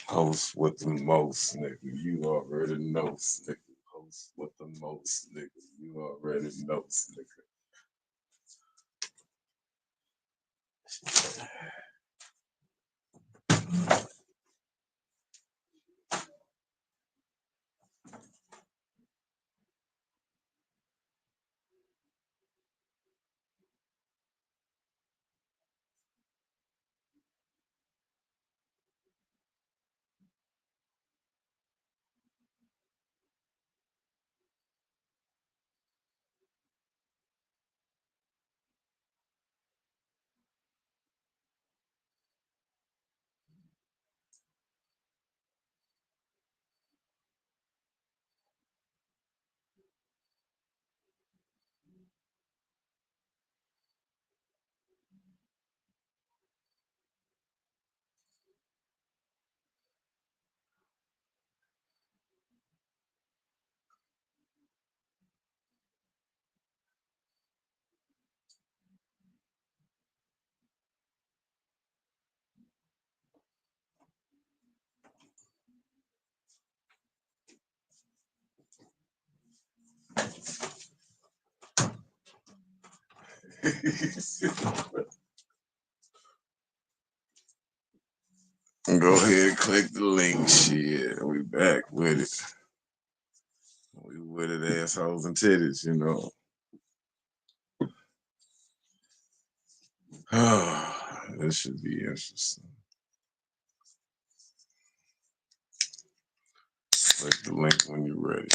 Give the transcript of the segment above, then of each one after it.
Host with the most, nigga. You already know, nigga. Host with the most, nigga. You already know, nigga. Go ahead, click the link. Shit, we back with it. We with it, assholes and titties, you know. This should be interesting. Click the link when you're ready.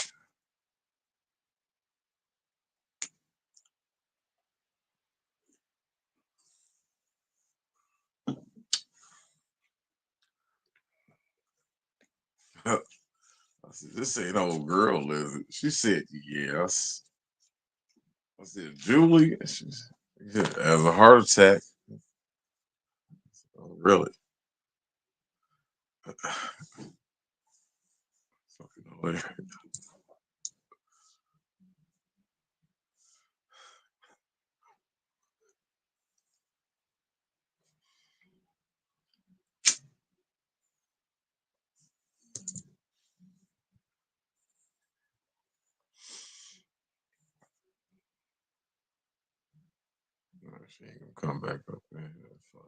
I said, this ain't old girl, is it? She said, yes. I said, Julie? Yeah, has a heart attack. Oh, really? Fucking hilarious. No, she ain't gonna come back up there. That's fine.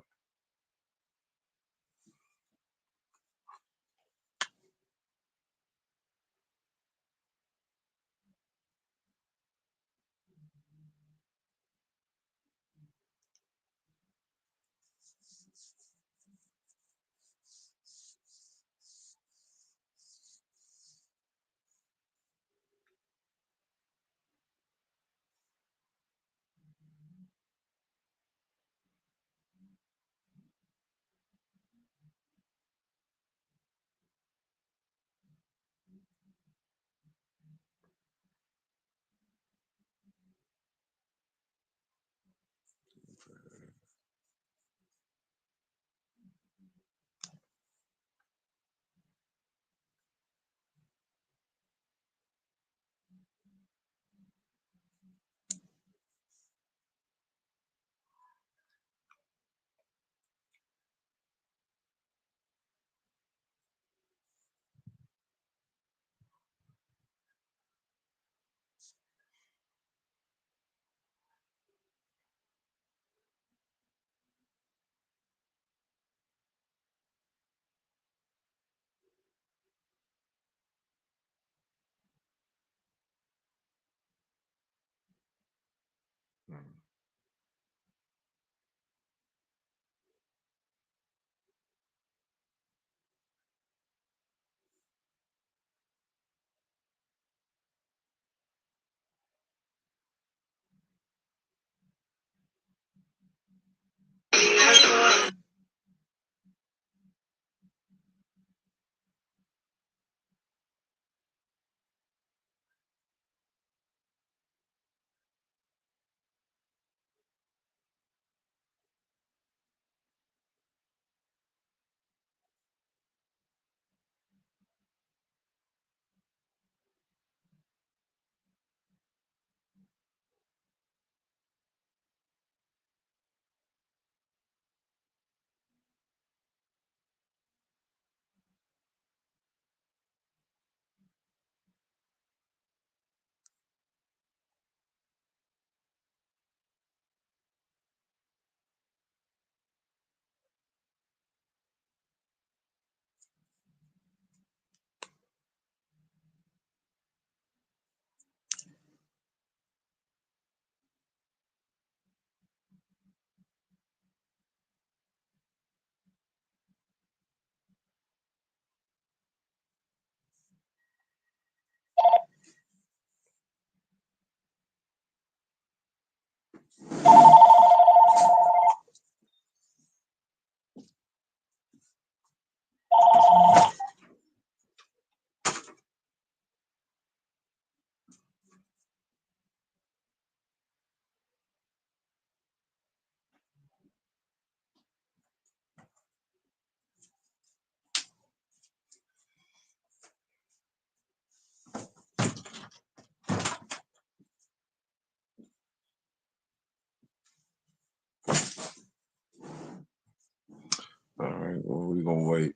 All right, well, we're gonna wait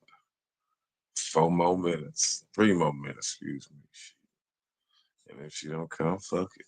4 more minutes, 3 more minutes, excuse me. And if she don't come, fuck it.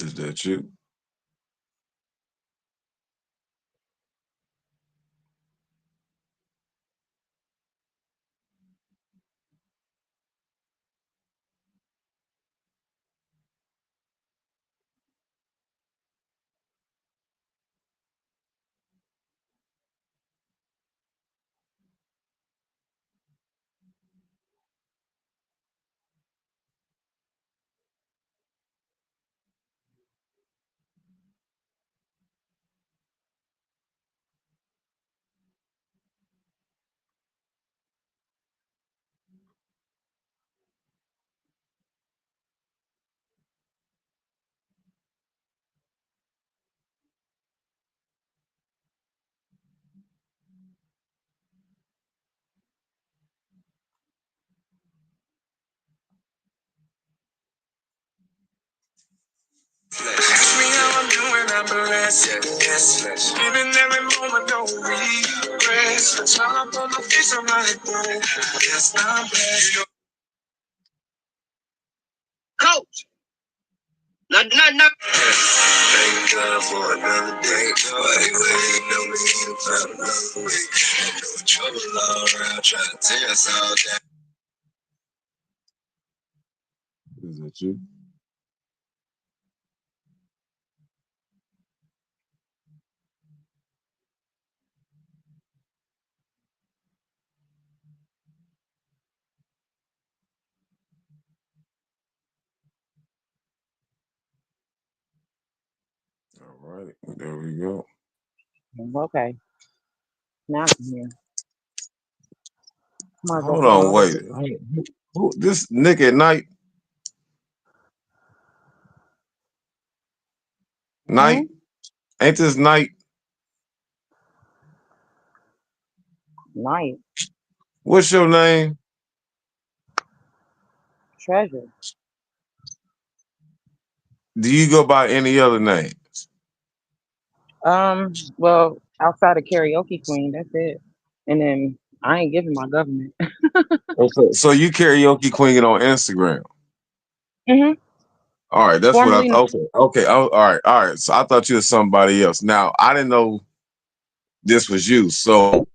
Is that you? Ask me how I'm doing, I'm blessed. Yes. Living every moment, no regrets. The smile up on my face, I'm like, bro. Yes, I'm blessed. Coach. Not. Thank God for another day. But anyway, you know we need to find another way. I know trouble all around trying to tear us all down. Is that you? All right, there we go. Okay, now I can hear. Hold Microphone on, on. wait. This Nick at night? Night? Hmm. Ain't this night? Night What's your name? treasure. Do you go by any other name? Well, outside of karaoke queen, that's it. And then I ain't giving my government. Okay. So you karaoke queen on Instagram. Hmm. All right, that's what I Formerly known. thought. Okay, okay. Oh, all right. So I thought you was somebody else. Now I didn't know this was you. So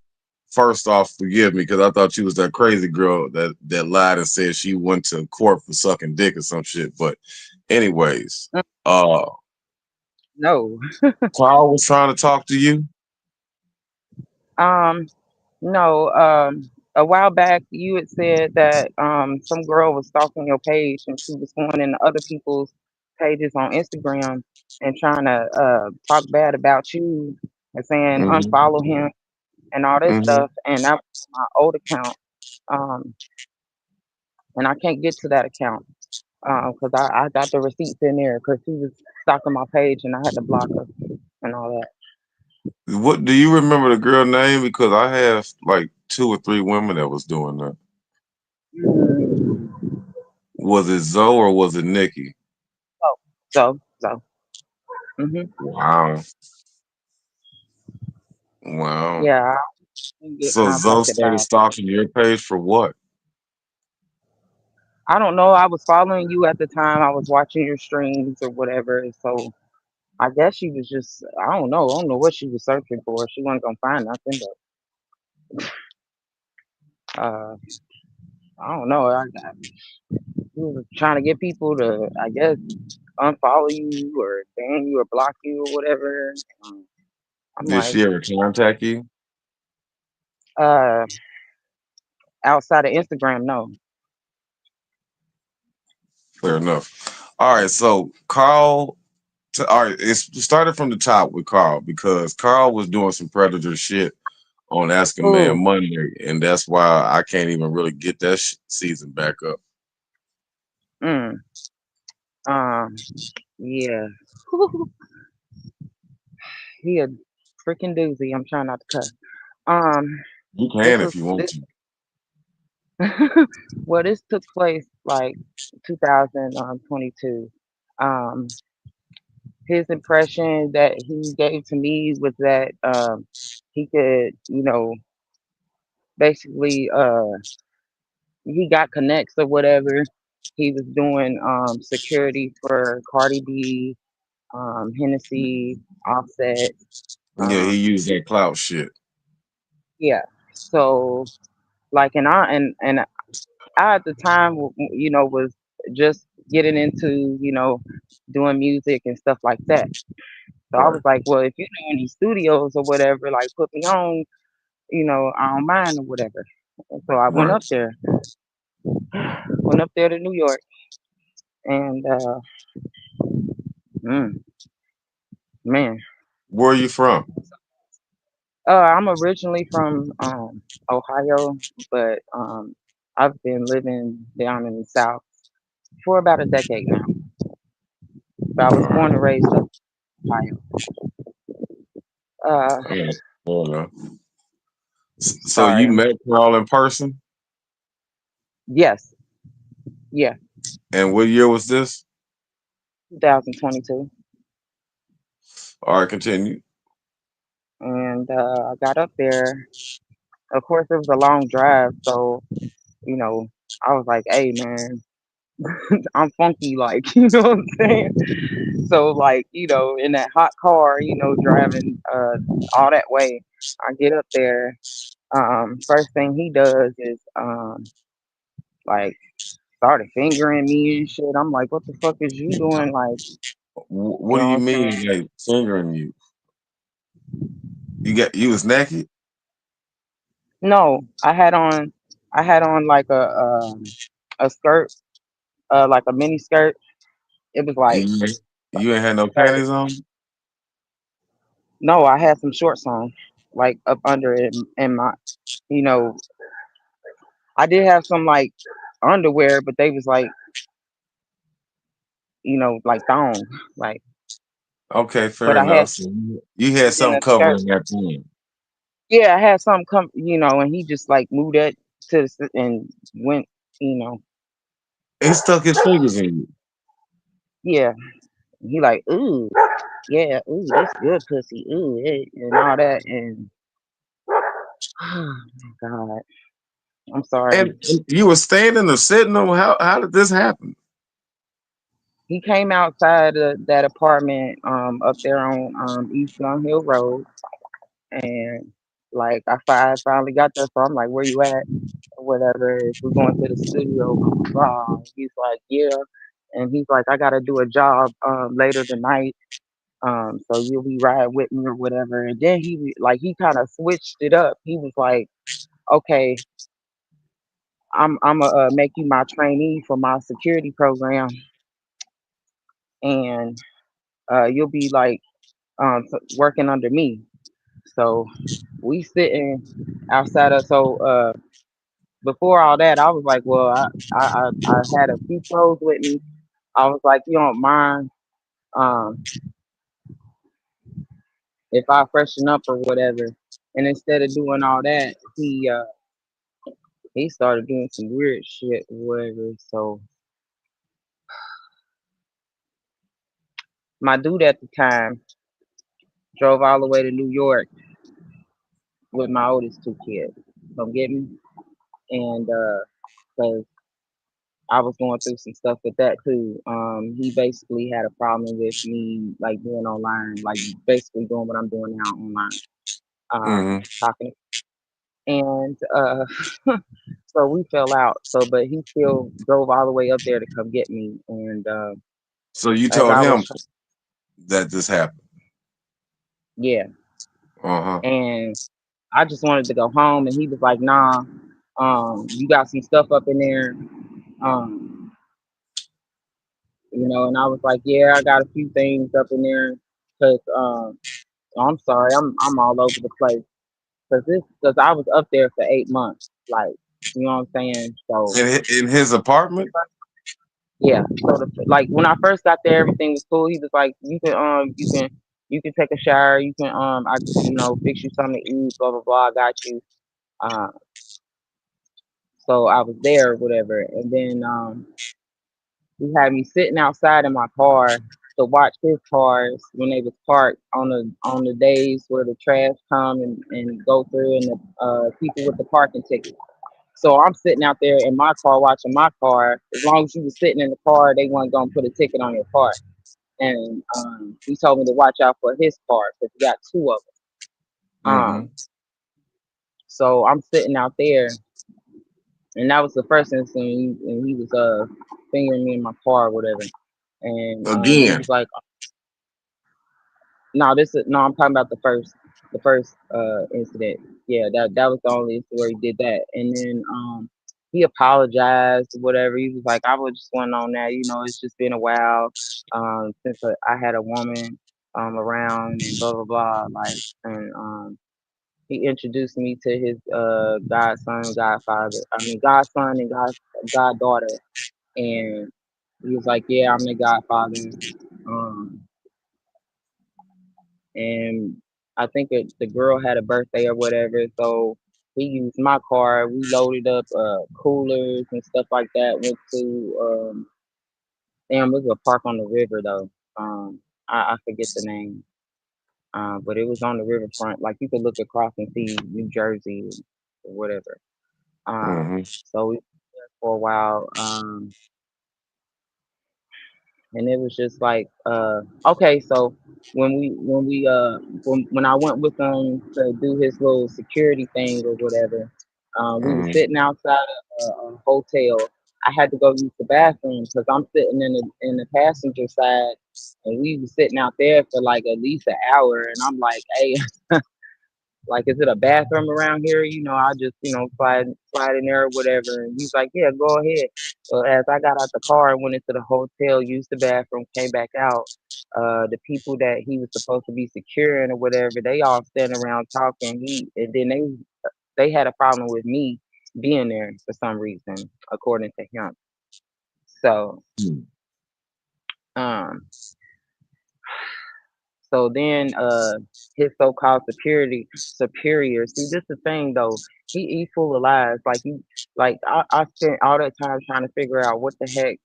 first off, forgive me because I thought you was that crazy girl that lied and said she went to court for sucking dick or some shit. But anyways, Mm, uh, no. Carl was trying to talk to you. Um, no. A while back you had said that some girl was stalking your page and she was going into other people's pages on Instagram and trying to talk bad about you and saying Hmm. unfollow him and all this Hmm. stuff. And that was my old account. Um, and I can't get to that account because I got the receipts in there because she was stalking my page and I had to block her and all that. What do you remember the girl name? Because I have like 2 or 3 women that was doing that. Mm. Was it Zoe or was it Nikki? So. Hmm. Wow, wow. Yeah, I didn't get So Zoe contacted started by. stalking your page for what? I don't know. I was following you at the time. I was watching your streams or whatever. So I guess she was just. I don't know. I don't know what she was searching for. She wasn't gonna find nothing, but I don't know. She was trying to get people to, I guess, unfollow you or ban you or block you or whatever. Um, I'm Did like, she ever contact you? uh, outside of Instagram, no. Fair enough. All right, so Carl. All right, it started from the top with Carl because Carl was doing some predator shit on Asking Ooh, Man Monday, and that's why I can't even really get that season back up. mm, yeah. He a freaking doozy. I'm trying not to cuss. Um, You this can if was you want this. to. Well, this took place like 2022. Um, his impression that he gave to me was that he could, basically he got connects or whatever. He was doing security for Cardi B, Hennessy, Offset. Yeah, he Um, used that clout shit. yeah. So like, and I at the time, was just getting into, doing music and stuff like that. So I was Right. like, well, if you're doing these studios or whatever, like put me on, I don't mind or whatever. And so I Right. went up there to New York, and mm, man, Where are you from? I'm originally from Ohio, but I've been living down in the South for about a decade now. But I All was born right. and raised up in Ohio. Uh, Yeah. Fair enough. So sorry, you I'm met Carl in person, yes, yeah, and what year was this? 2022, All right, continue. and I got up there. Of course, it was a long drive, so I was like, "Hey, man, I'm funky," like what I'm saying. So, like, in that hot car, driving all that way, I get up there. First thing he does is like started fingering me and shit. I'm like, "What the fuck is you doing?" Like, What you do know you what I'm mean, saying? like fingering you? You was naked? No, I had on like a skirt, like a mini skirt. It was like You you ain't had no skirt. panties on? No, I had some shorts on, like up under it, and my, you know, I did have some like underwear, but they was like, like thong, like. Okay, fair But I had enough. So you had in something a skirt. covering that thing. Yeah, I had something come, and he just like moved that to and went, you know, He stuck his fingers in you. yeah. He like, ooh, yeah, ooh, this good pussy, ooh, and all that, and oh my god, I'm sorry. And you were standing or sitting on how did this happen? He came outside of that apartment up there on East Gun Hill Road, and like I finally got there, so I'm like, where you at? Or whatever. If we're going to the studio, blah, blah, blah. He's like, yeah. And he's like, I gotta do a job later tonight. So you'll be riding with me or whatever. And then he kind of switched it up. He was like, okay, I'm gonna make you my trainee for my security program, and you'll be like working under me. So we sitting outside of before all that, I was like, well, I had a few clothes with me. I was like, you don't mind um, if I freshen up or whatever. And instead of doing all that, he started doing some weird shit or whatever. So my dude at the time drove all the way to New York with my oldest two kids. Don't get me? And because I was going through some stuff with that too. He basically had a problem with me like being online, like basically doing what I'm doing now online. Hmm. Talking and so we fell out. So, but he still drove all the way up there to come get me, and So you as told I was, him that this happened. yeah. Uh huh. And I just wanted to go home, and he was like, "Nah, you got some stuff up in there, um, And I was like, "Yeah, I got a few things up in there, cause I'm sorry, I'm all over the place, cause I was up there for 8 months, like, you know what I'm saying? So In his apartment. yeah, so like when I first got there, everything was cool. He was like, you can take a shower, you can I fix you something to eat, blah blah blah. I got you. Uh, so I was there, or whatever, and then he had me sitting outside in my car to watch his cars when they was parked on the days where the trash come and go through, and the people with the parking tickets. So I'm sitting out there in my car watching my car. As long as you was sitting in the car, they weren't gonna put a ticket on your car. And he told me to watch out for his car because he got two of them. Mm-hmm. So I'm sitting out there, and that was the first instance, and he was fingering me in my car or whatever. And he Again. was like, "No, this is no. I'm talking about the first incident. Yeah, that was the only incident where he did that. And then he apologized, whatever. He was like, I was just went on that. It's just been a while since I had a woman around and blah blah blah. Like, and he introduced me to his godson, godfather. I mean, godson and goddaughter. And he was like, yeah, I'm the godfather. Um, and I think the girl had a birthday or whatever, so he used my car. We loaded up coolers and stuff like that. Went to damn, it was a park on the river though. I forget the name, but it was on the riverfront. Like you could look across and see New Jersey or whatever. Mm-hmm. So we were there for a while. And it was just like okay, so when I went with him to do his little security thing or whatever, we were Mm-hmm. sitting outside a hotel. I had to go use the bathroom because I'm sitting in the passenger side, and we were sitting out there for like at least an hour, and I'm like, hey, like, is it a bathroom around here? I just, slide in there or whatever. And he's like, yeah, go ahead. So as I got out the car and went into the hotel, used the bathroom, came back out, the people that he was supposed to be securing or whatever, they all standing around talking. And then they had a problem with me being there for some reason, according to him. So, um, So then his so-called superior, see this the thing though, he full of lies. I spent all that time trying to figure out what the heck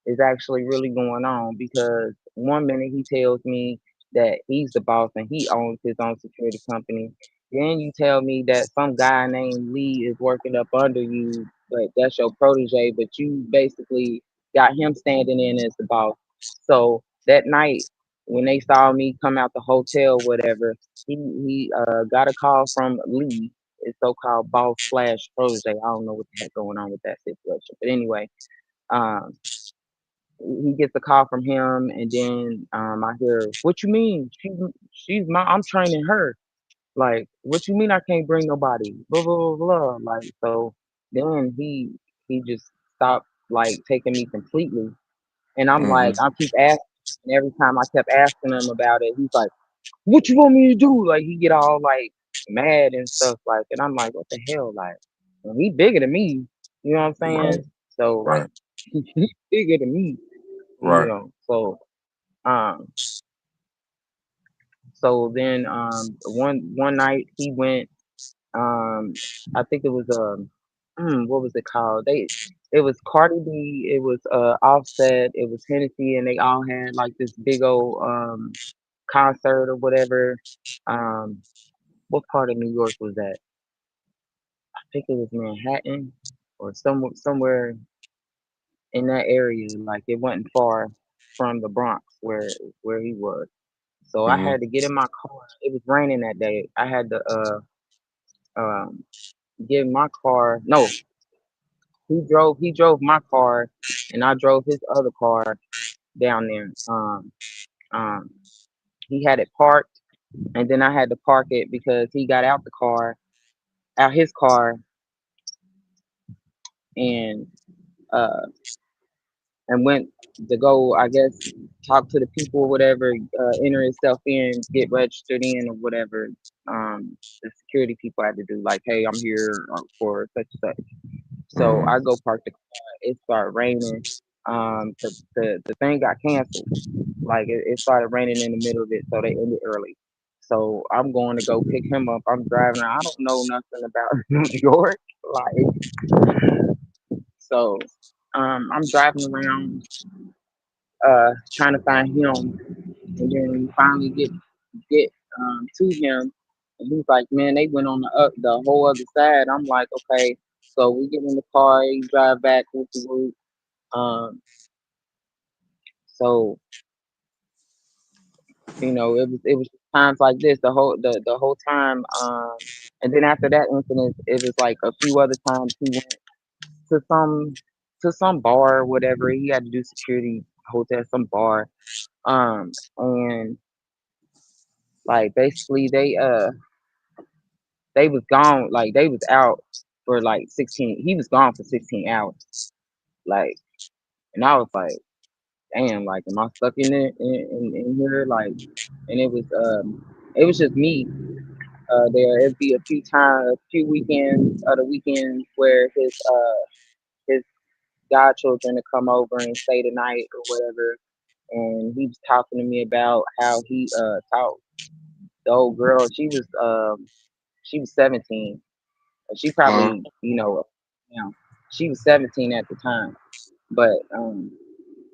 is actually really going on because one minute he tells me that he's the boss and he owns his own security company. Then you tell me that some guy named Lee is working up under you, but that's your protege, but you basically got him standing in as the boss. So that night when they saw me come out the hotel, whatever, he got a call from Lee, his so-called boss slash protege. I don't know what the heck going on with that situation, but anyway, um, he gets a call from him, and then I hear, "What you mean? She's my. I'm training her. Like, what you mean I can't bring nobody? Blah blah blah blah." Like, so then he just stopped like taking me completely, and I'm like, Mm-hmm. I keep asking, and every time I kept asking him about it, he's like, "What you want me to do?" Like, he get all like mad and stuff like, and I'm like, "What the hell?" Like, and he bigger than me. You know what I'm Right. saying? So Right. he's bigger than me. Right. So um so then one night he went I think it was what was it called? It was Cardi B, it was Offset, it was Hennessy, and they all had like this big old concert or whatever. Um what part of New York was that? I think it was Manhattan or somewhere in that area. Like it wasn't far from the Bronx where he was. So I Mm-hmm. had to get in my car. It was raining that day. I had to um get in my car. No, he drove my car and I drove his other car, down there. Um, he had it parked, and then I had to park it because he got out his car, and uh, and went to go, I guess, talk to the people or whatever, enter himself in, get registered in or whatever. The security people had to do like, hey, I'm here for such and such. So I go park the car. It started raining. The thing got canceled. Like it started raining in the middle of it, so they ended early. So I'm going to go pick him up. I'm driving. I don't know nothing about New York, like so. I'm driving around, trying to find him, and then we finally get to him, and he's like, "Man, they went on the whole other side." I'm like, "Okay." So we get in the car, he drive back with the route. Um, so it was times like this the whole time. And then after that incident, it was like a few other times he went to some bar or whatever. He had to do security hotel, some bar. And like basically they was gone, like they was out for like 16. He was gone for 16 hours. Like, and I was like, damn, like am I stuck in it in here? Like, and it was just me there. It'd be a few weekends, other weekends where his godchildren to come over and stay the night or whatever. And he was talking to me about how he taught the old girl. She was 17. She Uh, probably, she was 17 at the time. But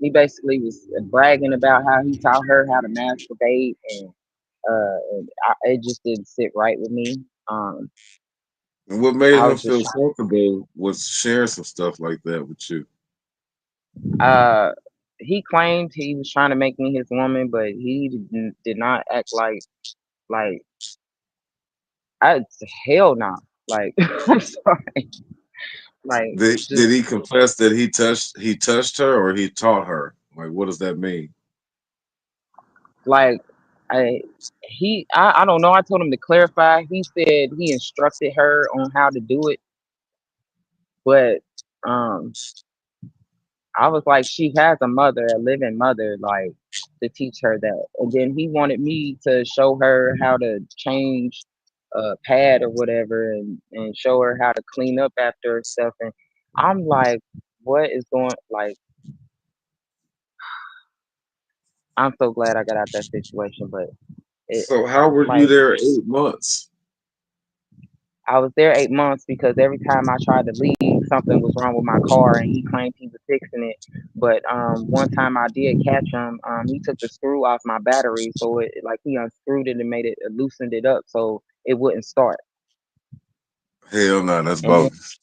he basically was bragging about how he taught her how to masturbate, and it just didn't sit right with me. and what made I him was just feel comfortable was sharing some stuff like that with you. he claimed he was trying to make me his woman, but he did not act like I hell no. Like I'm sorry. Like Did just he confess that he touched her or he taught her? Like, what does that mean? like I I don't know. I told him to clarify. He said he instructed her on how to do it, but um I was like, she has a mother, a living mother, like to teach her that. And then he wanted me to show her how to change a pad or whatever, and show her how to clean up after herself. And I'm like, what is going? Like, I'm so glad I got out that situation, but it So how were you like there 8 months? I was there 8 months because every time I tried to leave, something was wrong with my car, and he claimed he was fixing it. But one time I did catch him. He took the screw off my battery, so it like he unscrewed it and made it loosened it up so it wouldn't start. Hell no, that's And then bogus.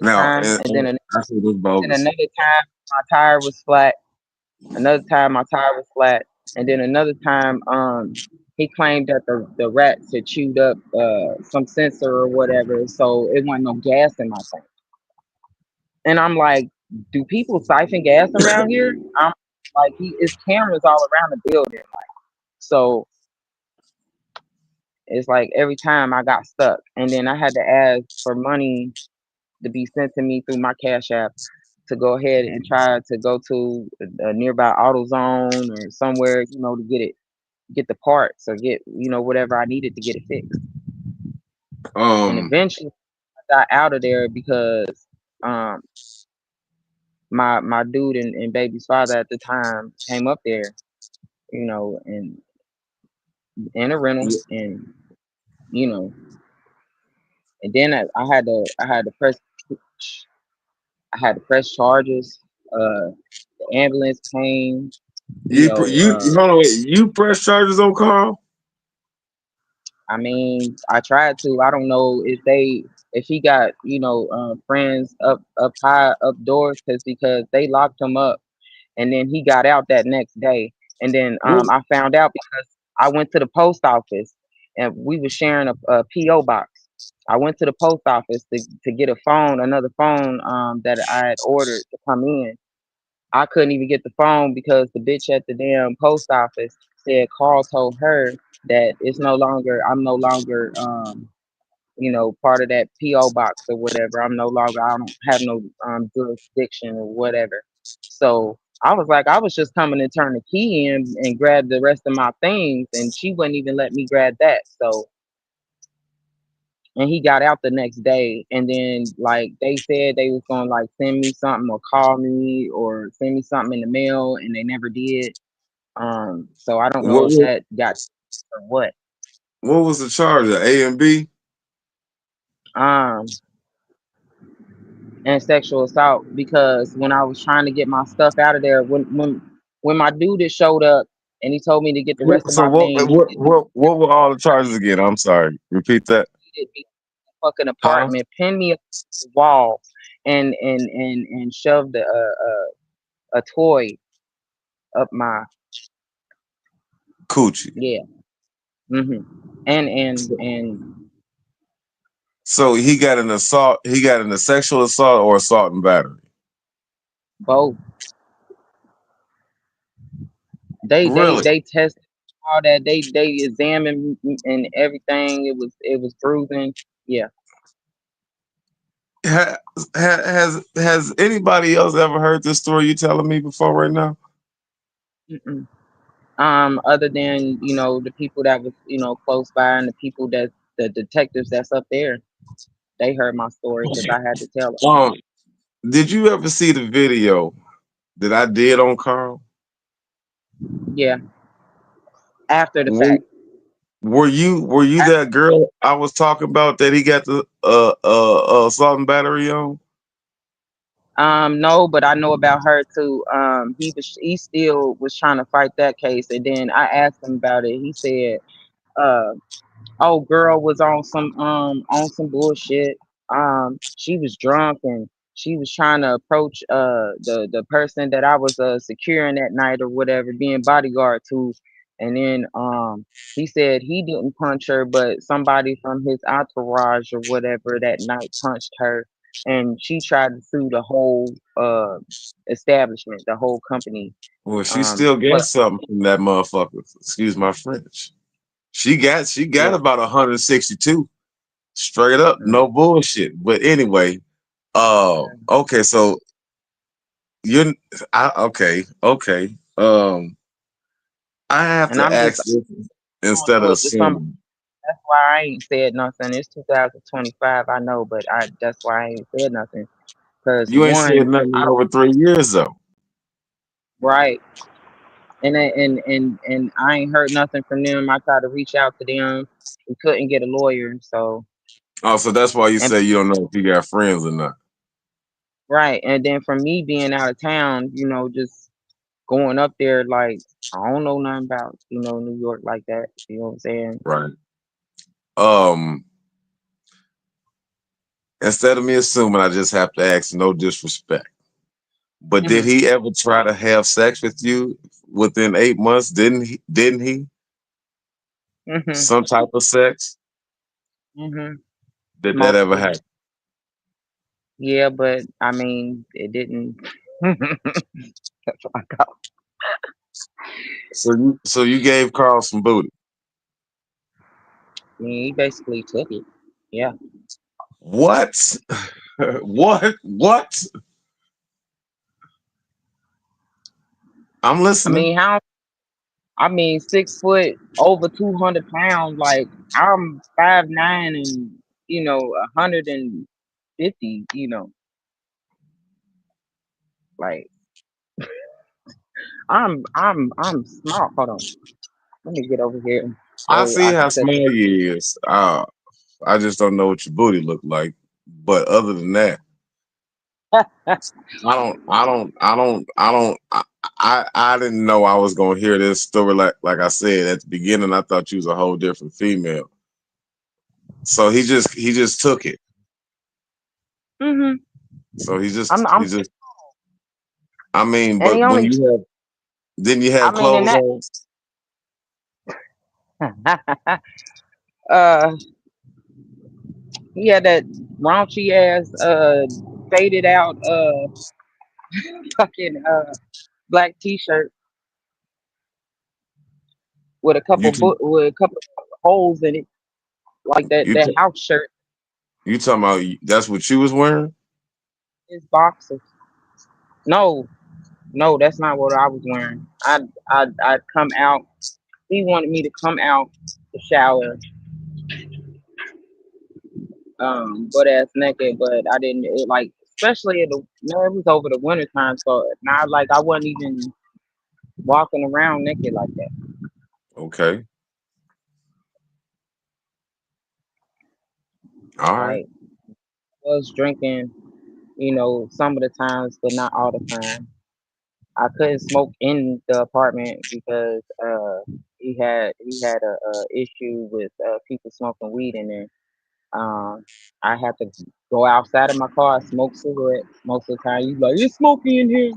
Now, time, and then I say that's then bogus. another time my tire was flat. Another time my tire was flat, and then another time he claimed that the rats had chewed up some sensor or whatever, so it wasn't no gas in my tank. And I'm like, do people siphon gas around here? I'm like, it's cameras all around the building. So it's like every time I got stuck, and then I had to ask for money to be sent to me through my Cash App to go ahead and try to go to a nearby AutoZone or somewhere, to get the parts or get whatever I needed to get it fixed. And Um, eventually I got out of there because um my dude and baby's father at the time came up there, and in a rental, and you know, and then I had to press charges. The ambulance came. You know, you hold on, wait, you press charges on Carl? I mean, I tried to. I don't know if he got friends up high up doors because they locked him up, and then he got out that next day. And then What? I found out because I went to the post office, and we were sharing a PO box. I went to the post office to get another phone that I had ordered to come in, I couldn't even get the phone because the bitch at the damn post office said Carl told her that I'm no longer part of that PO box or whatever. I don't have no jurisdiction or whatever. So I was like, I was just coming to turn the key in and grab the rest of my things, and she wouldn't even let me grab that. So, and he got out the next day, and then like they said they was gonna like send me something or call me or send me something in the mail, and they never did. So I don't know What if what, that got or what. what was the charge? A and B? Um, and sexual assault because when I was trying to get my stuff out of there, when my dude had showed up and he told me to get the rest of So my thing, what were all the charges again? I'm sorry. Repeat that. he did me fucking Huh? apartment, pinned me up the wall, and shoved a toy up my Coochie. yeah. Mhm. And So he got an assault. He got an a sexual assault or assault and battery. both Really? they tested all that, they examined and everything. It was bruising. Yeah. Ha, has anybody else ever heard this story you telling me before right now? Mm-mm. Other than the people that was close by and the people that the detectives that's up there, they heard my story because I had to tell it. Um, did you ever see the video that I did on Carl? Yeah, after the Were, fact. were you that girl I was talking about that he got the assault and battery on? No, but I know about her too. He still was trying to fight that case, and then I asked him about it. He said, uh, old girl was on some bullshit. She was drunk and she was trying to approach the person that I was securing that night or whatever, being bodyguard to. And then he said he didn't punch her, but somebody from his entourage or whatever that night punched her, and she tried to sue the whole establishment, the whole company. Well, she still got But something from that motherfucker. Excuse my French. She got yeah. about 162 straight up, no Mm, bullshit. But anyway, yeah. okay, so you're okay. I have And to I'm just ask this gonna instead do of it to somebody. assuming. That's why I ain't said nothing. It's 2025, I know, but that's why I ain't said nothing. Cause You ain't said one, nothing I in don't over 3 years though. right, and I ain't heard nothing from them. I tried to reach out to them. We couldn't get a lawyer, so Oh, so that's why you and say you don't know if you got friends or not. right, and then from me being out of town, just going up there like I don't know nothing about New York like that. You know what I'm saying? Right. Um, Instead of me assuming, I just have to ask, no disrespect. But did Mhm. he ever try to have sex with you within 8 months? Didn't he? Mhm. Some type of sex? Mhm. Did that ever Mostly. happen? Yeah, but I mean, it didn't. That's what I got. So you gave Carl some booty. I mean, he basically took it. Yeah. What? What? I'm I listening. mean, how? I mean, 6 foot, over 200 pounds. Like I'm 5'9" and 150. Like I'm small. Hold on, let me get over here I so see I how can small touch it. you is. I just don't know what your booty look like. But other than that, I didn't know I was gonna hear this story. Like I said at the beginning, I thought you was a whole different female. So he just took it. Mhm. So he just I'm. he just I mean, And but he when only. you have didn't you I have mean, in clothes that. on? uh, he had that raunchy ass faded out fucking black t-shirt with You t- with a couple holes in it, like you that t- house shirt. you talking about that's what you was wearing? His boxers. No, no, that's not what I was wearing. I'd come out. He wanted me to come out the shower, butt ass naked, but I didn't. It, like, especially in the man, it was over the winter time, so not like I wasn't even walking around naked like that. Okay. All right. Like, I was drinking, some of the times, but not all the time. I couldn't smoke in the apartment because he had a issue with people smoking weed in there. Um, I had to go outside of my car, smoke cigarettes most of the time. You like, it's smoky in here,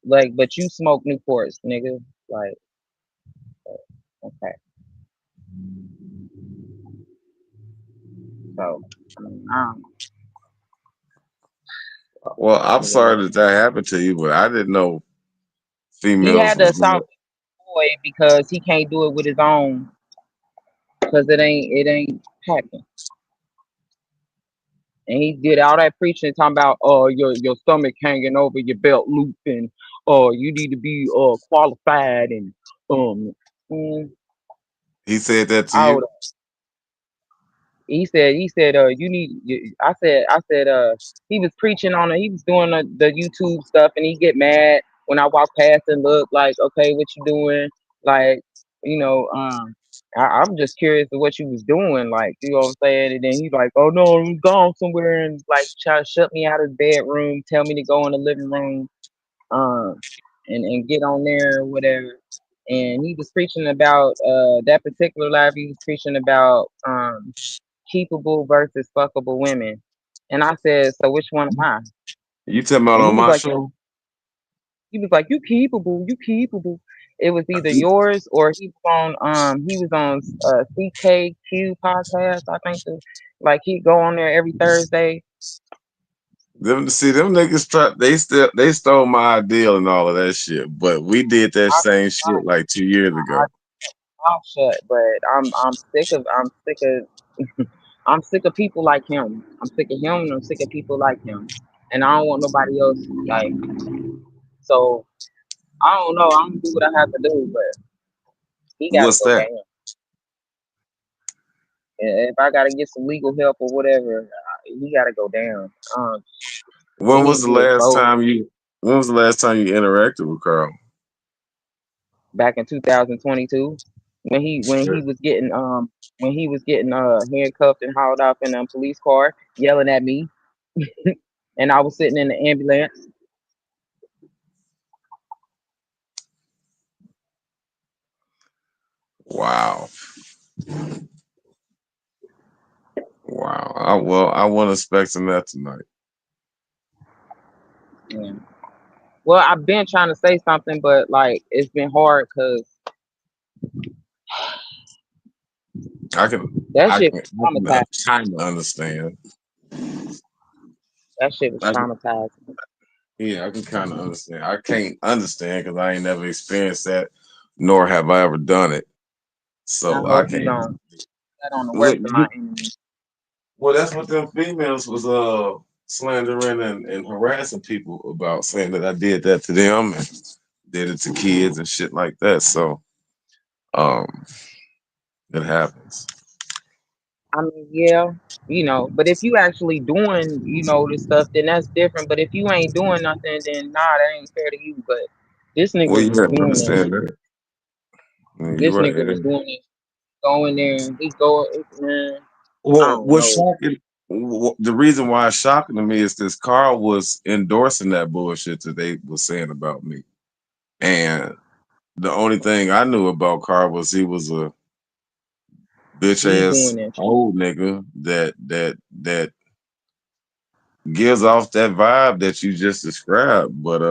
like, but you smoke Newports, nigga. Like, okay, so Well, I'm nigga, sorry that that happened to you, but I didn't know he females had to was assault going. the boy because he can't do it with his own because it ain't packing. And he did all that preaching talking about your stomach hanging over your belt loop and you need to be qualified and um mm, He said that to all. you. He said I said he was preaching on it. He was doing the YouTube stuff and he get mad when I walk past and look like, okay, what you doing? Like, you know, I'm just curious of what you was doing, like, you know what I'm saying? And then he's like, oh no, I'm gone somewhere and like try to shut me out of the bedroom, tell me to go in the living room, um, and get on there or whatever. And he was preaching about that particular live. He was preaching about keepable versus fuckable women. And I said, so which one am I? You talking about And on my show? he was like, you keepable. It was either yours or he was on CKQ podcast. I think like he go on there every Thursday. Them see them niggas they stole my ideal and all of that shit. But we did that I, same shit like 2 years I ago. mouth shut, but I'm sick of people like him. I'm sick of him and I'm sick of people like him. And I don't want nobody else like so I don't know. I'm gonna do what I have to do, but he gotta What's go that? down. If I gotta get some legal help or whatever, he gotta go down. He When was need the to be last exposed. time you when was the last time you interacted with Carl? Back in 2022, when he was getting handcuffed and hauled off in a police car, yelling at me, and I was sitting in the ambulance. Wow. Wow. I wasn't expecting that tonight. Yeah. Well, I've been trying to say something, but like it's been hard because I can that I shit can I was can traumatizing. kind of understand. That shit was I can, traumatizing. yeah, I can kind of understand. I can't understand because I ain't never experienced that, nor have I ever done it. I So I hope you can't. don't. That on the Look, worst of my enemies. well, that's what them females was slandering and harassing people about, saying that I did that to them and did it to kids and shit like that. So um, it happens. I mean, yeah, but if you actually doing, this stuff, then that's different. But if you ain't doing nothing, then nah, that ain't fair to you. But this Well, nigga yeah, was I doing that understand shit. that. Yeah, you're This right. nigga It was is. doing it, going there. He go, man. I Well, don't what's know. shocking, the reason why it's shocking to me is this Carl was endorsing that bullshit that they was saying about me. And the only thing I knew about Carl was he was a bitch He ass doing that shit. old nigga that gives off that vibe that you just described. But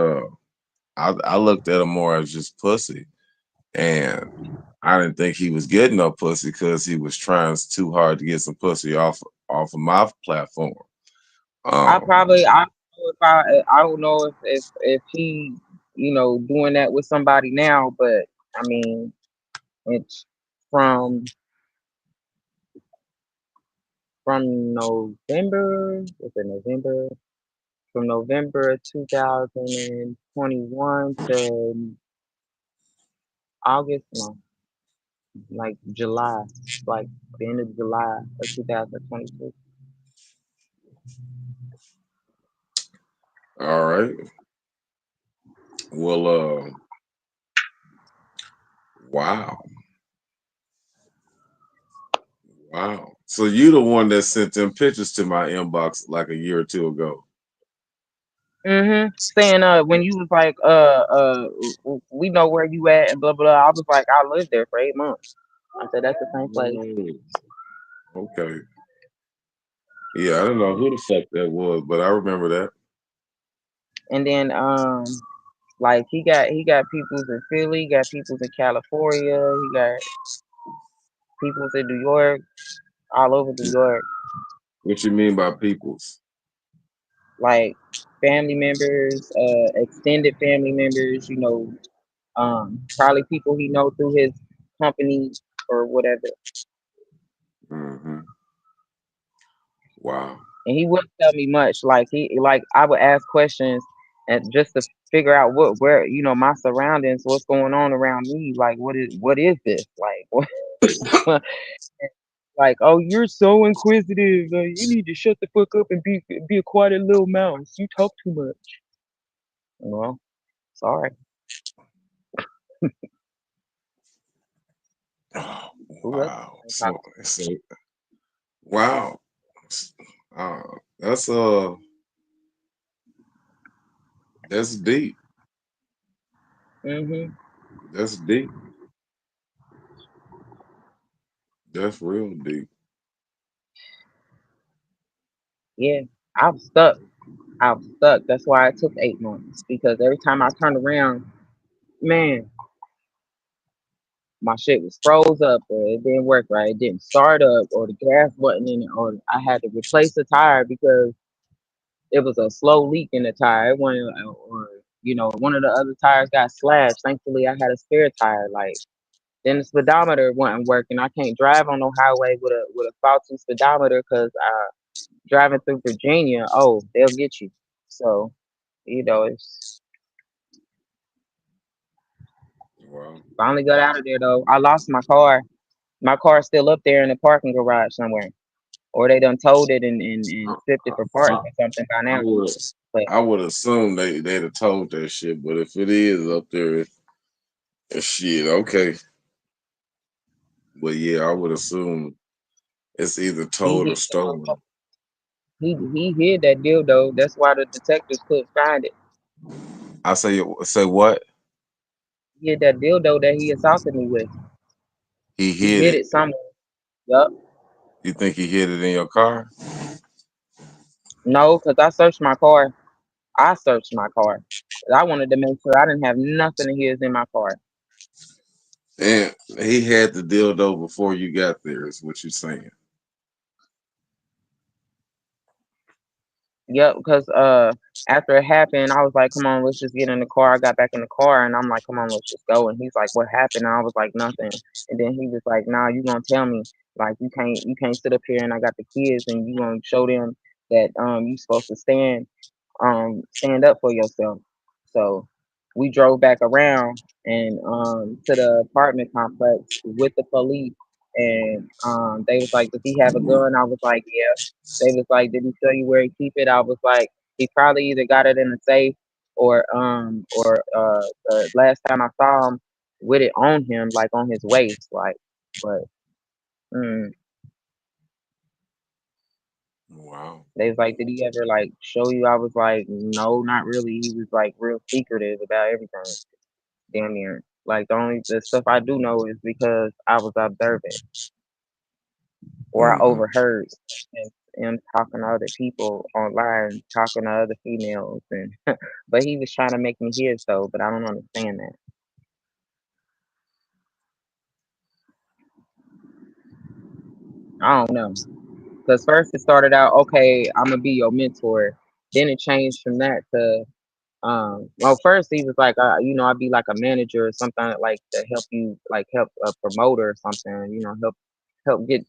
I looked at him more as just pussy. And I didn't think he was getting no pussy because he was trying too hard to get some pussy off of my platform. I Um, probably, I I don't know if he, doing that with somebody now, but I mean, it's from November. Was it November? From November 2021 to August, no, like July, like the end of July of 2022. All right. Well, wow, wow. So you the one that sent them pictures to my inbox like a year or two ago. Saying when you was like we know where you at and blah blah. I was like I lived there for 8 months. I said that's the same place. Oh, okay. Yeah, I don't know who the fuck that was, but I remember that. And then like he got peoples in Philly, he got peoples in California, he got peoples in New York, all over New York, What you mean by peoples? like family members, extended family members, probably people he know through his company or whatever. Hmm. Wow. And he wouldn't tell me much. Like I would ask questions and just to figure out where my surroundings, what's going on around me, like what is this, like what, like, oh, you're so inquisitive, you need to shut the fuck up and be a quiet little mouse, you talk too much. Well, sorry. Oh, Who else wow. am I So, talking so wow. Uh, that's that's deep. to? That's deep. That's real deep. Yeah, I'm stuck. I'm stuck. That's why it took 8 months, because every time I turned around, man, my shit was froze up, or it didn't work right. It didn't start up, or the gas wasn't in it, or I had to replace the tire because it was a slow leak in the tire. It wasn't, or one of the other tires got slashed. Thankfully, I had a spare tire. Like, then the speedometer wasn't working. I can't drive on no highway with a faulty speedometer because driving through Virginia, oh, they'll get you. So it's Wow. finally got out of there though. I lost my car. My car's still up there in the parking garage somewhere, or they done towed it and I, shipped it I, for parts I or something by I now. would But I would assume they'd have told that shit, but if it is up there, shit, okay. But yeah, I would assume it's either he told or hid the stolen. motherfucker. He hid that deal though. That's why the detectives couldn't find it. I say what? He hid that dildo that he assaulted me with. He He hid hid it. it somewhere. Yup. You think he hid it in your car? No, because I searched my car. I searched my car. I wanted to make sure I didn't have nothing of his in my car. And he had the dildo before you got there, is what you're saying. Yep, because after it happened, I was like, "Come on, let's just get in the car." I got back in the car, and I'm like, "Come on, let's just go." And he's like, "What happened?" And I was like, "Nothing." And then he was like, "Nah, you gonna tell me? Like, you can't sit up here and I got the kids, and you gonna show them that you supposed to stand up for yourself." So we drove back around and to the apartment complex with the police, and they was like, "Does he have a gun?" I was like, "Yeah." They was like, "Did he tell you where he keep it?" I was like, "He probably either got it in a safe or the last time I saw him with it on him, like on his waist, like." But mm, Wow. they was like, "Did he ever like show you?" I was like, "No, not really." He was like real secretive about everything. Damn near. Like the stuff I do know is because I was observant or I Hmm. overheard him talking to other people online, talking to other females, and but he was trying to make me his though. But I don't understand that. I don't know. Because first it started out, okay, I'm gonna be your mentor. then it changed from that to well, first he was like, I'd be like a manager or something like to help you, like help a promoter or something, help get,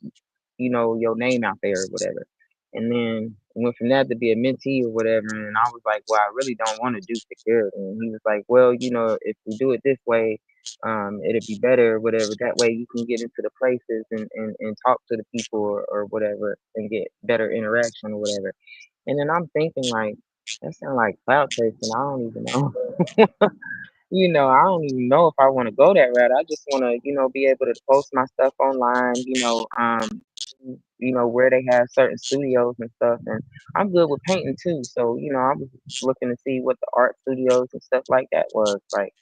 your name out there or whatever. And then went from that to be a mentee or whatever. And I was like, well, I really don't want to do security. And he was like, well, if we do it this way, it'd be better or whatever. That way you can get into the places and talk to the people or whatever and get better interaction or whatever. And then I'm thinking like, that sounds like cloud chasing. I don't even know. I don't even know if I want to go that route. I just want to, be able to post my stuff online, where they have certain studios and stuff. And I'm good with painting too. So, I was looking to see what the art studios and stuff like that was. Like,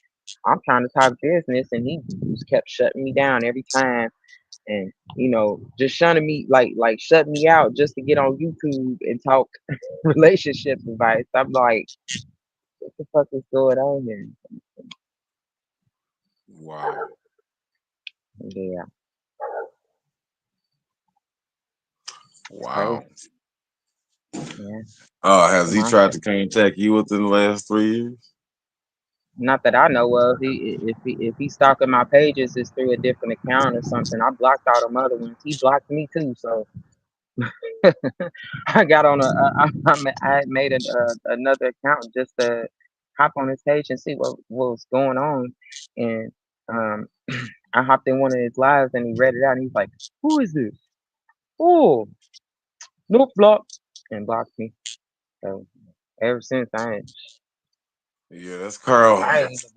I'm trying to talk business and he just kept shutting me down every time and just shunning me like shut me out just to get on YouTube and talk relationship advice. I'm like, what the fuck is going on here? Wow. Yeah, it's crazy. Wow. Yeah, Has the he tried mindset. to contact you within the last 3 years? Not that I know of. If he's stalking my pages, it's through a different account or something. I blocked all them other ones. He blocked me too. So I got on I had made another account just to hop on his page and see what was going on. And um, I hopped in one of his lives and he read it out and he's like, "Who is this? Oh, nope, block," and blocked me. So ever since Yeah, that's Carl. I ain't even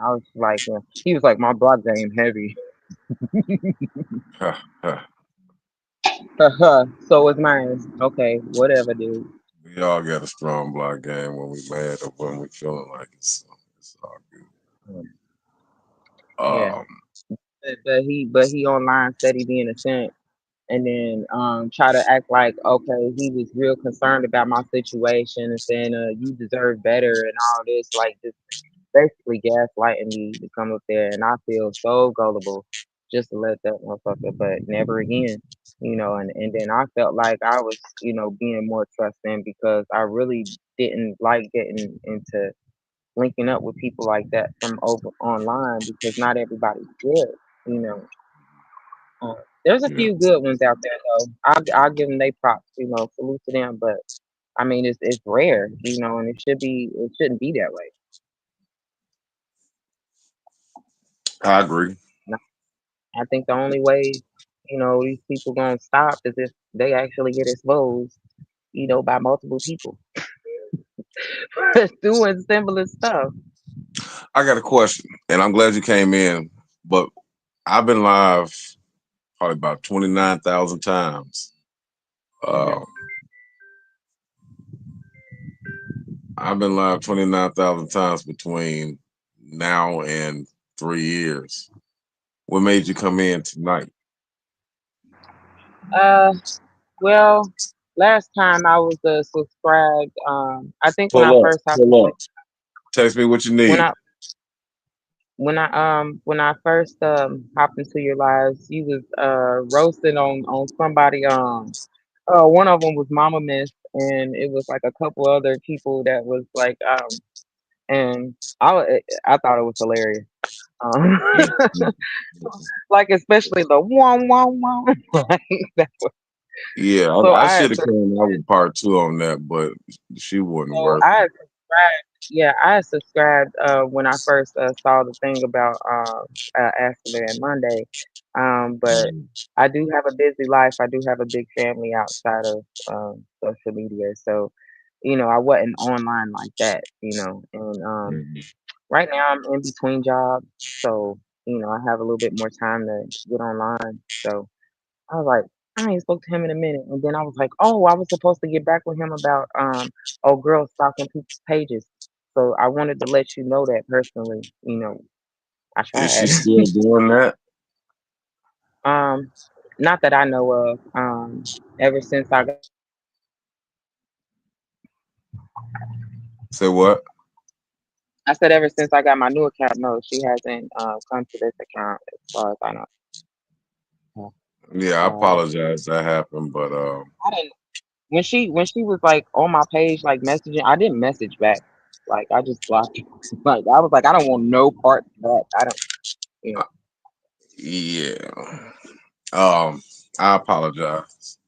I was like, he was like, my block game heavy. So is mine. Okay, whatever, dude. We all got a strong block game when we mad or when we feeling like it. So it's all good. Um, Yeah, Um, but he online said he being a simp, and then try to act like okay he was real concerned about my situation and saying you deserve better and all this like just basically gaslighting me to come up there, and I feel so gullible just to let that motherfucker, but never again. And then I felt like I was, being more trusting because I really didn't like getting into linking up with people like that from over online because not everybody's good, you know. Uh, there's a yeah, few good ones out there though. I'll give them they props, salute to them. But I mean, it's rare, and it shouldn't be that way. I agree. And I think the only way, these people gonna stop is if they actually get exposed, by multiple people doing similar stuff. I got a question, and I'm glad you came in. But I've been live probably about 29,000 times. Yeah. Uh, I've been live 29,000 times between now and 3 years. What made you come in tonight? Uh, well, last time I was subscribed. I think when I Pull up, first hopped pull into up. Text me what you when need. I first hopped into your lives, you was roasting on somebody. One of them was Mama Miss, and it was like a couple other people that was like and I thought it was hilarious. Um, like especially the one one one. Like that. Yeah, So I I should have came out with part two on that, but she wasn't So worth I it. had subscribed. Yeah, I had subscribed when I first saw the thing about Asking Man Monday. But Mm, I do have a busy life. I do have a big family outside of social media. So, I wasn't online like that. And mm. right now I'm in between jobs, so I have a little bit more time to get online. So I was like, I ain't spoke to him in a minute. And then I was like, oh, I was supposed to get back with him about girls stalking people's pages. So I wanted to let you know that personally. I Is she tried. still doing that? um, not that I know of. Ever since I got Say what? I said ever since I got my new account, no, she hasn't come to this account as far as I know. Yeah, I Uh, apologize that happened, but I didn't. when she was like on my page like messaging, I didn't message back. Like I just blocked her. Like I was like, I don't want no part of that. I don't, you know. Yeah. Um, I apologize.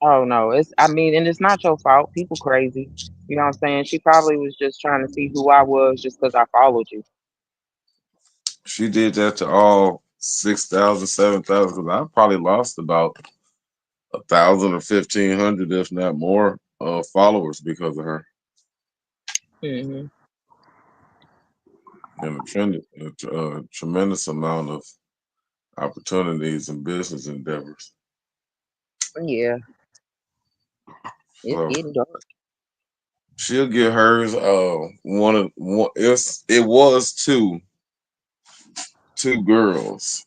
Oh no, I mean, and it's not your fault. People crazy. You know what I'm saying? She probably was just trying to see who I was just because I followed you. She did that to all 6,000, 7,000. Because I probably lost about 1,000 or 1,500, if not more, followers because of her, Hmm. and a tremendous amount of opportunities and business endeavors. Yeah, it's So getting dark. she'll get hers. It was two girls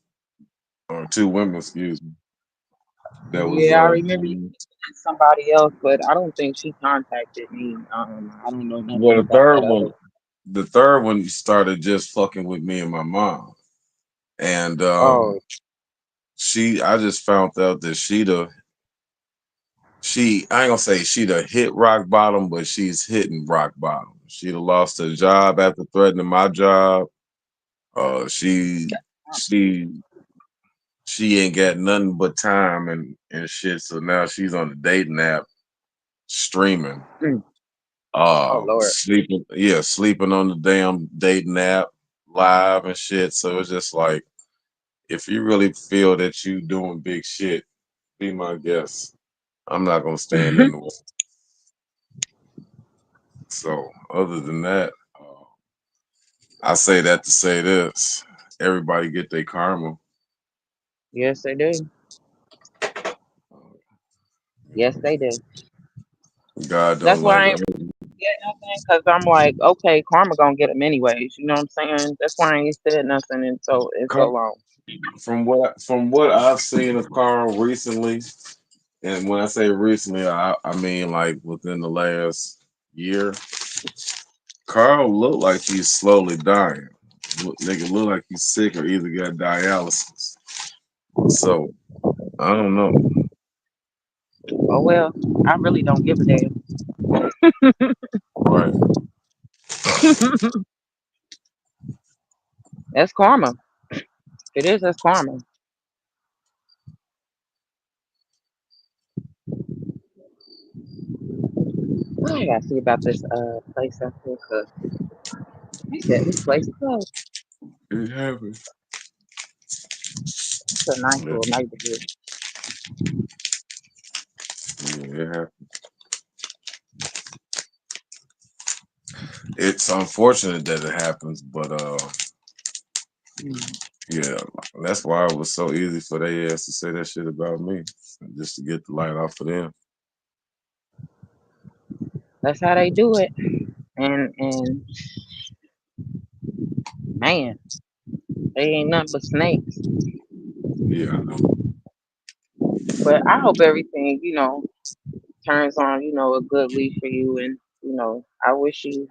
or two women, excuse me. That was Yeah, I remember you mentioning somebody else, but I don't think she contacted me. I don't know nothing well, about that other. the third one started just fucking with me and my mom, and Oh, I just found out that I ain't gonna say she'd have hit rock bottom, but she's hitting rock bottom. She'd have lost her job after threatening my job. Uh, she she she ain't got nothing but time and shit. So now she's on the dating app streaming. mm, oh Lord. Sleeping on the damn dating app live and shit. So it's just like, if you really feel that you doing big shit, be my guest. I'm not gonna stand in the way. So other than that, I say that to say this: everybody get their karma. Yes, they do. You Yes, know, they do. God That's don't why like I it. ain't get nothing because I'm like, okay, karma gonna get them anyways. You know what I'm saying? That's why I ain't said nothing in so Come long. from what I've seen of Carl recently, and when I say recently, I mean like within the last year. Carl looked like he's slowly dying. Nigga look like he's sick or either got dialysis. So I don't know. Oh well, I really don't give a damn. Right. That's karma. It is. That's karma. Well, I gotta see about this place up here because he said this place is closed. It happens. It's a nice Yeah, little neighborhood. yeah, it happens. It's unfortunate that it happens, but Mm. yeah, that's why it was so easy for they ass to say that shit about me, just to get the light off of them. That's how they do it. And man, they ain't nothing but snakes. Yeah, I know. But I hope everything, turns on, a good leaf for you. And, I wish you,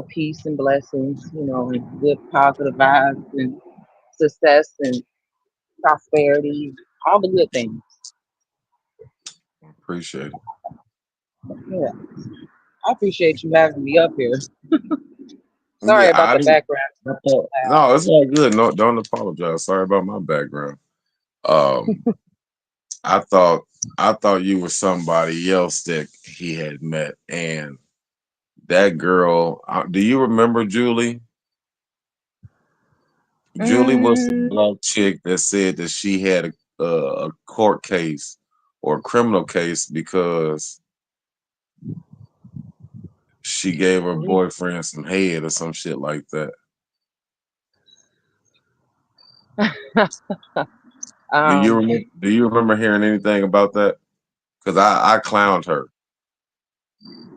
peace and blessings, and good positive vibes and success and prosperity, all the good things. Appreciate it. Yeah. I appreciate you having me up here. Yeah, Sorry about the background. no, it's all good. No, don't apologize. Sorry about my background. Um, I thought I thought you were somebody else that he had met, and that girl. Do you remember Julie? Julie was the Mm, black chick that said that she had a court case or a criminal case because she gave her Julie. boyfriend some head or some shit like that. um, Do you remember hearing anything about that? Because I clowned her.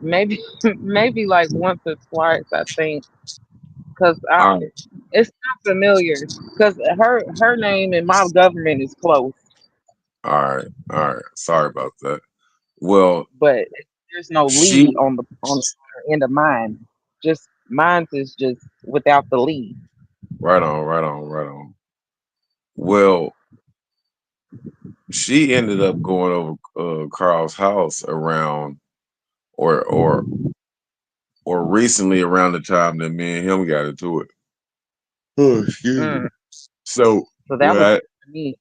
maybe maybe like once or twice, I think, because I All right, it's not familiar. Because her name in my government is close, all right. Sorry about that. Well, but there's no she Lee on the end of mine. Just mine is just without the Lee. right on, right on, right on. Well, she ended up going over Carl's house around or or recently around the time that me and him got into it. Oh, excuse me. Mm. So So that when was I me.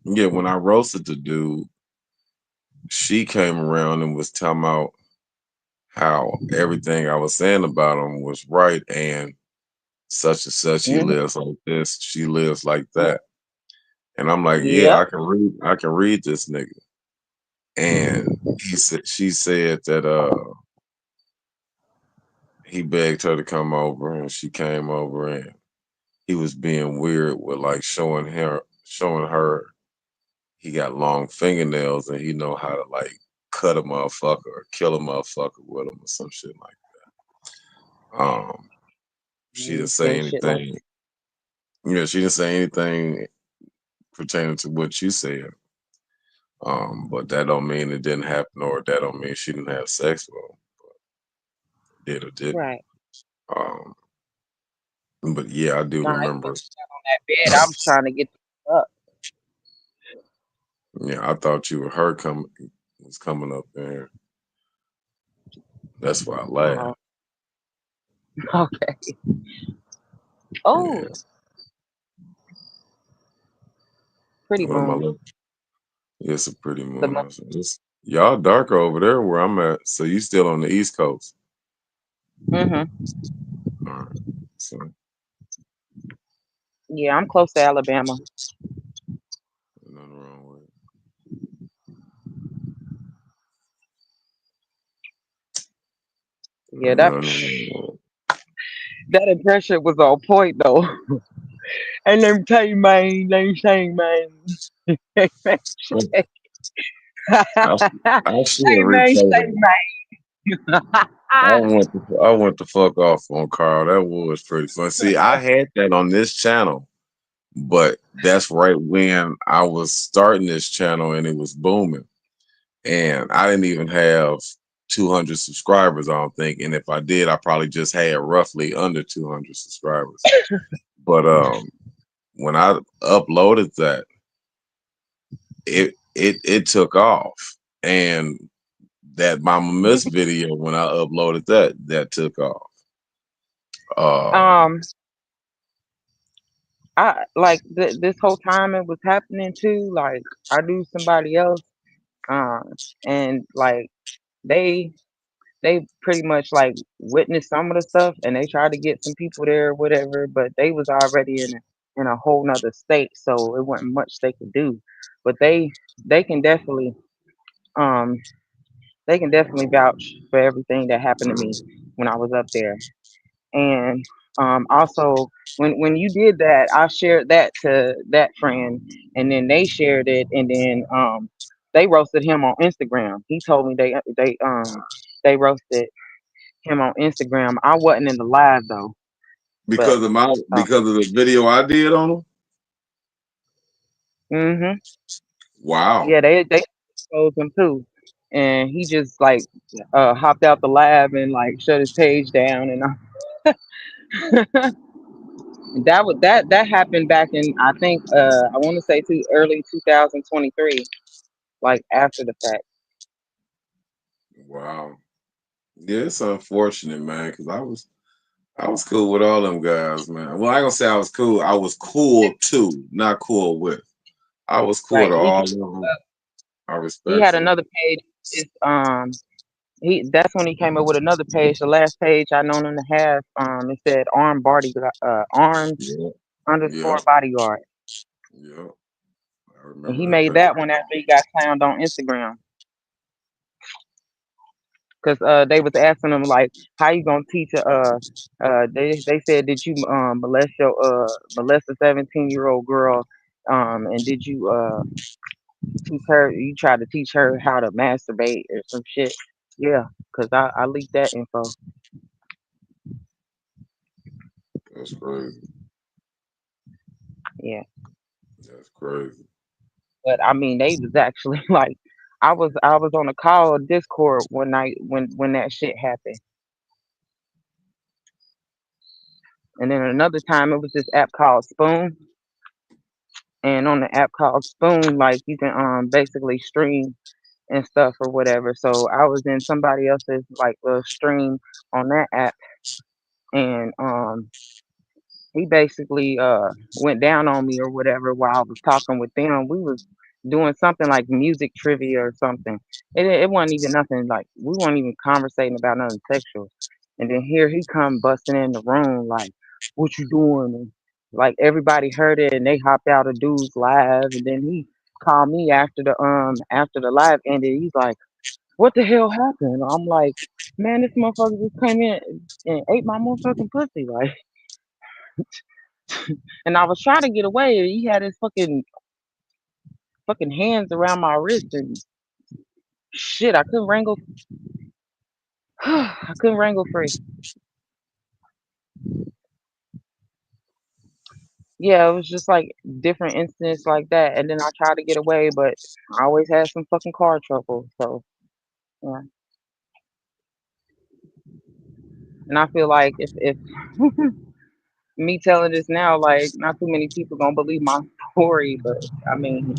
yeah, when I roasted the dude, she came around and was talking about how everything I was saying about him was right and such and such he Hmm. lives like this, she lives like Yep. that. And I'm like, yeah, Yep. I can read this nigga. And she said that he begged her to come over and she came over and he was being weird with like showing her he got long fingernails and he know how to like cut a motherfucker or kill a motherfucker with them or some shit like she didn't say Say shit like anything. Yeah, she didn't say anything pertaining to what you said. But that don't mean it didn't happen or that don't mean she didn't have sex with him, did or didn't. right. Um but yeah, I do Nah, even when remember. we got on that bed, I was trying to get up. Yeah, I thought you were her coming was coming up there. That's why I Oh, laughed. okay. Oh, Yeah. pretty What am I moon. looking? It's a pretty The moon. moon. Y'all darker over there where I'm at. So you still on the East Coast. Hmm. All right. So Yeah, I'm close to Alabama. nothing wrong with it. Yeah, that Nothing wrong that impression was on point though. And let me tell you, man, let me say, man. Hey, man, with it. say, I, I should hey, man, replay say, that. man. I went the fuck off on Carl. That was pretty fun. See, I had that on this channel, but that's right when I was starting this channel and it was booming. And I didn't even have 200 subscribers, I don't think. And if I did, I probably just had roughly under 200 subscribers. But when I uploaded that, it took off, and that Mama Miss video when I uploaded that took off. Um, um, I like this whole time it was happening too. Like I knew somebody else, um, and like they they pretty much like witnessed some of the stuff, and they tried to get some people there, or whatever. But they was already in a whole nother state, so it wasn't much they could do. But they can definitely um they can definitely vouch for everything that happened to me when I was up there. And also when you did that, I shared that to that friend, and then they shared it, and then they roasted him on Instagram. He told me they roasted him on Instagram. I wasn't in the live though, but uh, because of the video I did on them. hmm Wow. yeah, they exposed him too, and he just like hopped out the lab and like shut his page down, and that happened back in I think I want to say too early 2023, like after the fact. Wow. Yeah, it's unfortunate, man, because I was cool with all them guys, man. Well, I ain't gonna say I was cool. I was cool too, not cool with. I was cool Right. to all of them. I He had respect them. another page. It's he that's when he came up with another page. The last page I known him to have it said armed Yeah, yeah, underscore bodyguard, yeah. I and he remember that made page. that one after he got clowned on Instagram. Because they was asking him like, how you gonna teach a they said did you molest a 17-year-old girl, and did you teach her, you tried to teach her how to masturbate or some shit. Yeah, because I leaked that info. That's crazy. Yeah, That's crazy. but I mean they was actually like, I was on a call Discord one night when that shit happened, and then another time it was this app called Spoon. and on the app called Spoon, like you can basically stream and stuff or whatever. So I was in somebody else's like little stream on that app, and he basically went down on me or whatever while I was talking with them. We was doing something like music trivia or something. It wasn't even nothing like we weren't even conversating about nothing sexual. And then here he come busting in the room like, "What you doing?" And like everybody heard it and they hopped out of dude's live. And then he called me after the live ended. He's like, "What the hell happened?" I'm like, "Man, this motherfucker just came in and ate my motherfucking pussy." Like, and I was trying to get away. And he had his fucking hands around my wrist and shit. I couldn't wrangle. I couldn't wrangle free. Yeah, it was just like different incidents like that. And then I tried to get away, but I always had some fucking car trouble. So yeah. And I feel like if me telling this now, like not too many people gonna believe my story, but I mean,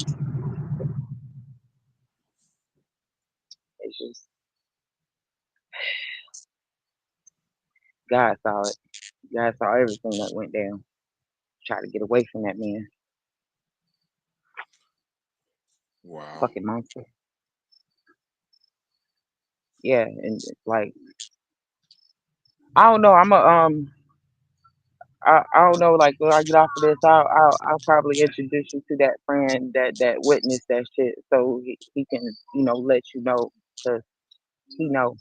it's just God saw it. God saw everything that went down. Try to get away from that man, Wow. fucking monster. Yeah, and like I don't know. I don't know. Like when I get off of this, I'll probably introduce you to that friend that witnessed that shit, so he can let you know, cause he know.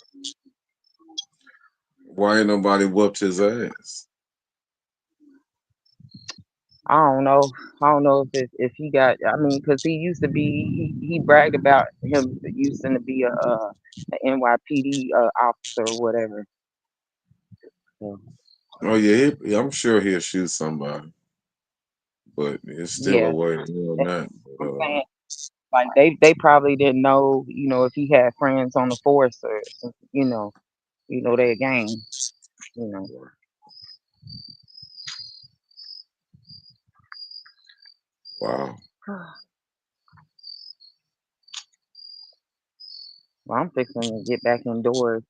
Why ain't nobody whooped his ass? I don't know. I don't know if he got. I mean, cause he used to be. He bragged about him used to be a NYPD officer or whatever. So, Oh yeah, I'm sure he'll shoot somebody, but it's still a yeah, way to doing that's that. what But I'm saying. Like they probably didn't know, if he had friends on the force or their gang, you know. wow, Well, I'm fixing to get back indoors.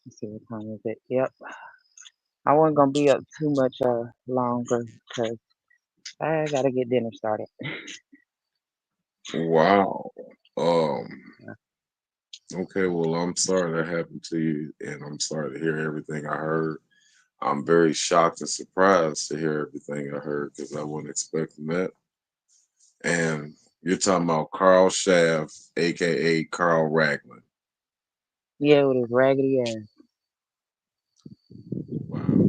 Let's see what time is it. Yep, I wasn't gonna be up too much longer because I gotta get dinner started. wow. Um. Yeah. Okay, well, I'm sorry that happened to you, and I'm sorry to hear everything I heard. I'm very shocked and surprised to hear everything I heard because I wasn't expecting that. And you're talking about Carl Shaft, aka Carl Ragland. Yeah, with his raggedy ass. Wow.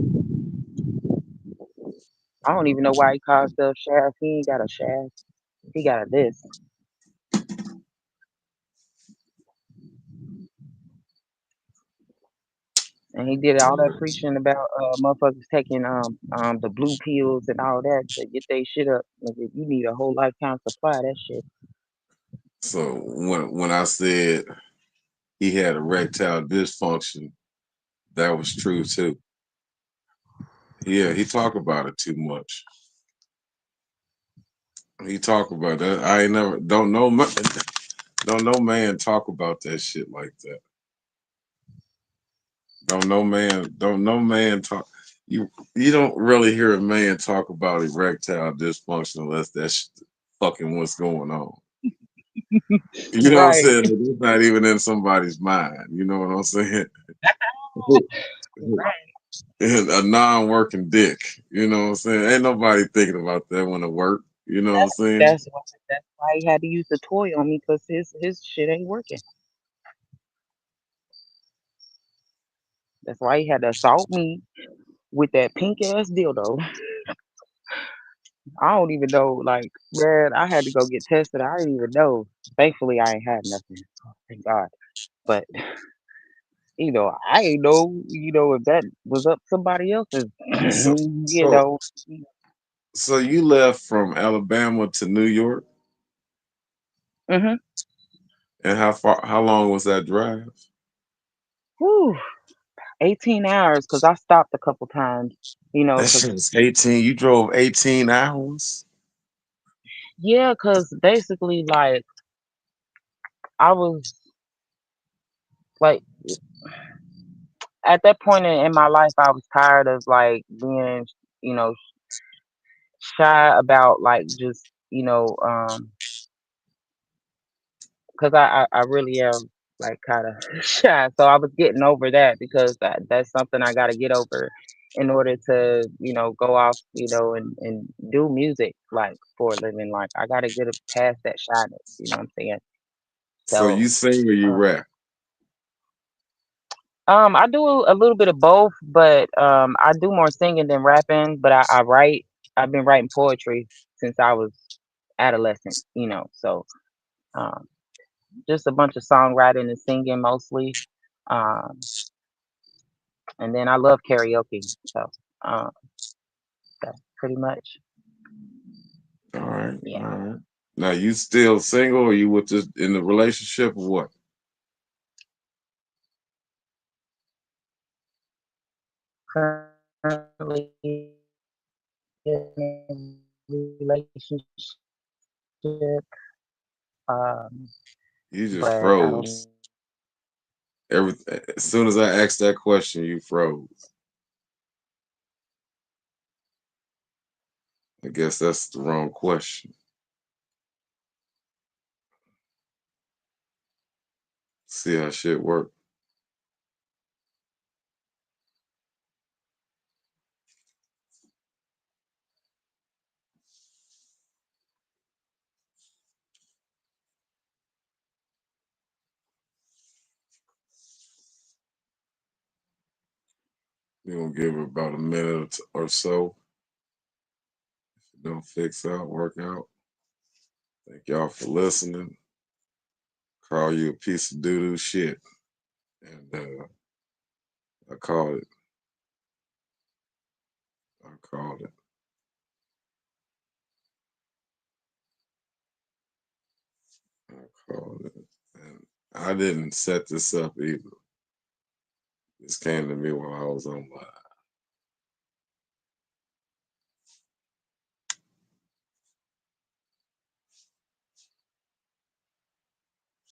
I don't even know why he calls himself Shaft. He ain't got a shaft. He got a this. And he did all that preaching about motherfuckers taking the blue pills and all that to get their shit up. Nigga, you need a whole lifetime supply of that shit. So when I said he had erectile dysfunction, that was true too. Yeah, he talk about it too much. He talk about that. I ain't never don't no man talk about that shit like that. Don't no man talk. You don't really hear a man talk about erectile dysfunction unless that's fucking what's going on. You know what I'm Right. saying? It's not even in somebody's mind. You know what I'm saying? Right. And a non-working dick. You know what I'm saying? Ain't nobody thinking about that when it work. You know what I'm saying? That's why that's why he had to use the toy on me because his shit ain't working. That's why he had to assault me with that pink ass dildo. I don't even know, like, man, I had to go get tested. I didn't even know. Thankfully, I ain't had nothing. Thank God. But I ain't know, if that was up somebody else's, So you so know. so you left from Alabama to New York, Mm-hmm. and how long was that drive? Whew. 18 hours because I stopped a couple times, That because shit was 18. You drove 18 hours? yeah, because basically, like, I was like, at that point in my life, I was tired of like being, you know, shy about like just, because I really am like kind of shy. So I was getting over that because that's something I got to get over in order to, go off, and do music like for a living. Like I got to get past that shyness. You know what I'm saying? So you So, sing or you uh, rap? I do a little bit of both, but I do more singing than rapping. But I write. I've been writing poetry since I was adolescent. So um, just a bunch of songwriting and singing mostly. Um, and then I love karaoke. So um, that's pretty much, All right, all yeah. right. Now you still single or you with this in the relationship or what? Currently in a relationship, You just but I don't froze. Every as soon as I asked that question, you froze. I guess that's the wrong question. See how shit work. We're gonna give it about a minute or so. If it don't fix out, work out. Thank y'all for listening. Call you a piece of doo doo shit. And I called it. I called it. I called it. And I didn't set this up either. This came to me while I was on live.